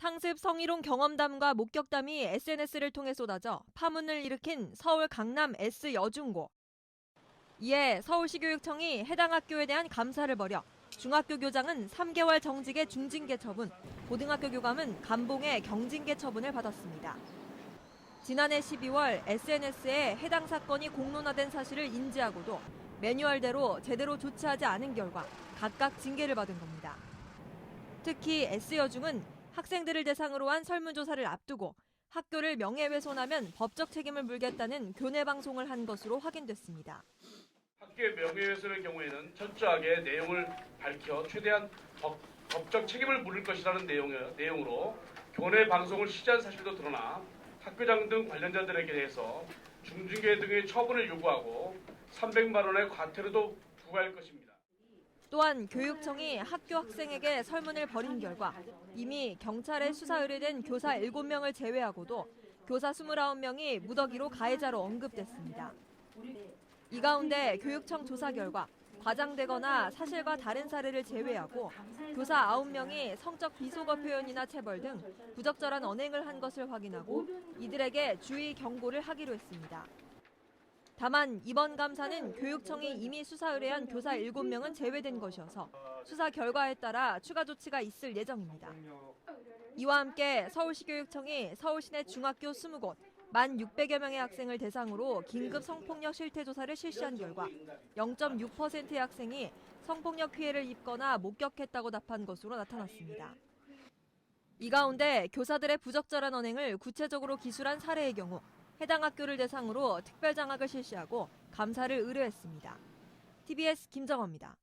상습 성희롱 경험담과 목격담이 SNS를 통해 쏟아져 파문을 일으킨 서울 강남 S여중고. 이에 서울시 교육청이 해당 학교에 대한 감사를 벌여 중학교 교장은 3개월 정직의 중징계 처분, 고등학교 교감은 감봉의 경징계 처분을 받았습니다. 지난해 12월 SNS에 해당 사건이 공론화된 사실을 인지하고도 매뉴얼대로 제대로 조치하지 않은 결과 각각 징계를 받은 겁니다. 특히 S여중은 학생들을 대상으로 한 설문조사를 앞두고 학교를 명예훼손하면 법적 책임을 물겠다는 교내 방송을 한 것으로 확인됐습니다. 학교의 명예훼손의 경우에는 철저하게 내용을 밝혀 최대한 법적 책임을 물을 것이라는 내용으로 교내 방송을 시시한 사실도 드러나 학교장 등 관련자들에게 대해서 중징계 등의 처분을 요구하고 300만 원의 과태료도 부과할 것입니다. 또한 교육청이 학교 학생에게 설문을 벌인 결과 이미 경찰에 수사 의뢰된 교사 7명을 제외하고도 교사 29명이 무더기로 가해자로 언급됐습니다. 이 가운데 교육청 조사 결과 과장되거나 사실과 다른 사례를 제외하고 교사 9명이 성적 비속어 표현이나 체벌 등 부적절한 언행을 한 것을 확인하고 이들에게 주의 경고를 하기로 했습니다. 다만 이번 감사는 교육청이 이미 수사 의뢰한 교사 7명은 제외된 것이어서 수사 결과에 따라 추가 조치가 있을 예정입니다. 이와 함께 서울시 교육청이 서울시 내 중학교 20곳, 1,600여 명의 학생을 대상으로 긴급 성폭력 실태 조사를 실시한 결과 0.6%의 학생이 성폭력 피해를 입거나 목격했다고 답한 것으로 나타났습니다. 이 가운데 교사들의 부적절한 언행을 구체적으로 기술한 사례의 경우 해당 학교를 대상으로 특별장학을 실시하고 감사를 의뢰했습니다. TBS 김정화입니다.